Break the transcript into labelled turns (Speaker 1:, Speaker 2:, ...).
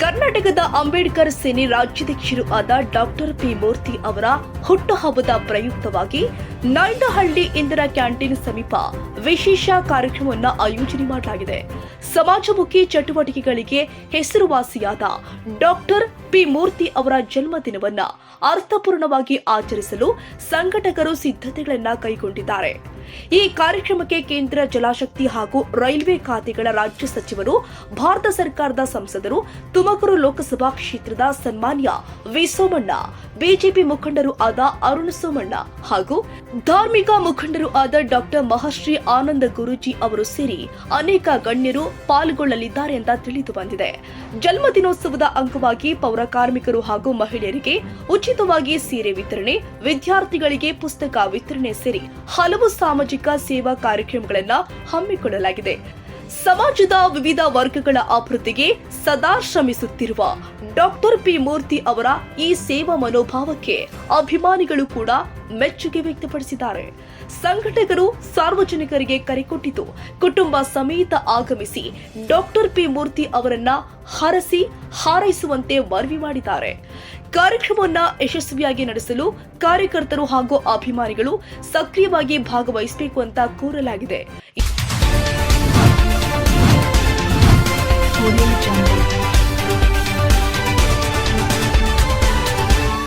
Speaker 1: ಕರ್ನಾಟಕದ ಅಂಬೇಡ್ಕರ್ ಸೇನೆ ರಾಜ್ಯಾಧ್ಯಕ್ಷರು ಆದ ಡಾಕ್ಟರ್ ಪಿ ಮೂರ್ತಿ ಅವರ ಹುಟ್ಟುಹಬ್ಬದ ಪ್ರಯುಕ್ತವಾಗಿ ನಾಯಂಡಹಳ್ಳಿ ಇಂದಿರಾ ಕ್ಯಾಂಟೀನ್ ಸಮೀಪ ವಿಶೇಷ ಕಾರ್ಯಕ್ರಮವನ್ನು ಆಯೋಜನೆ ಮಾಡಲಾಗಿದೆ. ಸಮಾಜಮುಖಿ ಚಟುವಟಿಕೆಗಳಿಗೆ ಹೆಸರುವಾಸಿಯಾದ ಡಾಕ್ಟರ್ ಪಿ ಮೂರ್ತಿ ಅವರ ಜನ್ಮದಿನವನ್ನು ಅರ್ಥಪೂರ್ಣವಾಗಿ ಆಚರಿಸಲು ಸಂಘಟಕರು ಸಿದ್ಧತೆಗಳನ್ನು ಕೈಗೊಂಡಿದ್ದಾರೆ. ಈ ಕಾರ್ಯಕ್ರಮಕ್ಕೆ ಕೇಂದ್ರ ಜಲಶಕ್ತಿ ಹಾಗೂ ರೈಲ್ವೆ ಖಾತೆಗಳ ರಾಜ್ಯ ಸಚಿವರು, ಭಾರತ ಸರ್ಕಾರದ ಸಂಸದರು, ತುಮಕೂರು ಲೋಕಸಭಾ ಕ್ಷೇತ್ರದ ಸನ್ಮಾನ್ಯ ವಿ ಸೋಮಣ್ಣ, ಬಿಜೆಪಿ ಮುಖಂಡರು ಆದ ಅರುಣ್ ಸೋಮಣ್ಣ ಹಾಗೂ ಧಾರ್ಮಿಕ ಮುಖಂಡರು ಆದ ಡಾಕ್ಟರ್ ಮಹರ್ಷಿ ಆನಂದ ಗುರೂಜಿ ಅವರು ಸೇರಿ ಅನೇಕ ಗಣ್ಯರು ಪಾಲ್ಗೊಳ್ಳಲಿದ್ದಾರೆ ಅಂತ ತಿಳಿದು ಬಂದಿದೆ. ಜನ್ಮದಿನೋತ್ಸವದ ಅಂಗವಾಗಿ ಪೌರ ಕಾರ್ಮಿಕರು ಹಾಗೂ ಮಹಿಳೆಯರಿಗೆ ಉಚಿತವಾಗಿ ಸೀರೆ ವಿತರಣೆ, ವಿದ್ಯಾರ್ಥಿಗಳಿಗೆ ಪುಸ್ತಕ ವಿತರಣೆ ಸೇರಿ ಹಲವು ಸಾಮಾಜಿಕ ಸೇವಾ ಕಾರ್ಯಕ್ರಮಗಳನ್ನು ಹಮ್ಮಿಕೊಳ್ಳಲಾಗಿದೆ. ಸಮಾಜದ ವಿವಿಧ ವರ್ಗಗಳ ಅಭಿವೃದ್ಧಿಗೆ ಸದಾ ಶ್ರಮಿಸುತ್ತಿರುವ ಡಾಕ್ಟರ್ ಪಿ ಮೂರ್ತಿ ಅವರ ಈ ಸೇವಾ ಮನೋಭಾವಕ್ಕೆ ಅಭಿಮಾನಿಗಳು ಕೂಡ ಮೆಚ್ಚುಗೆ ವ್ಯಕ್ತಪಡಿಸಿದ್ದಾರೆ. ಸಂಘಟಕರು ಸಾರ್ವಜನಿಕರಿಗೆ ಕರೆ ಕೊಟ್ಟಿದ್ದು, ಕುಟುಂಬ ಸಮೇತ ಆಗಮಿಸಿ ಡಾಕ್ಟರ್ ಪಿ ಮೂರ್ತಿ ಅವರನ್ನ ಹರಸಿ ಹಾರೈಸುವಂತೆ ಮನವಿ ಮಾಡಿದ್ದಾರೆ. ಕಾರ್ಯಕ್ರಮವನ್ನು ಯಶಸ್ವಿಯಾಗಿ ನಡೆಸಲು ಕಾರ್ಯಕರ್ತರು ಹಾಗೂ ಅಭಿಮಾನಿಗಳು ಸಕ್ರಿಯವಾಗಿ ಭಾಗವಹಿಸಬೇಕು ಅಂತ ಕೋರಲಾಗಿದೆ.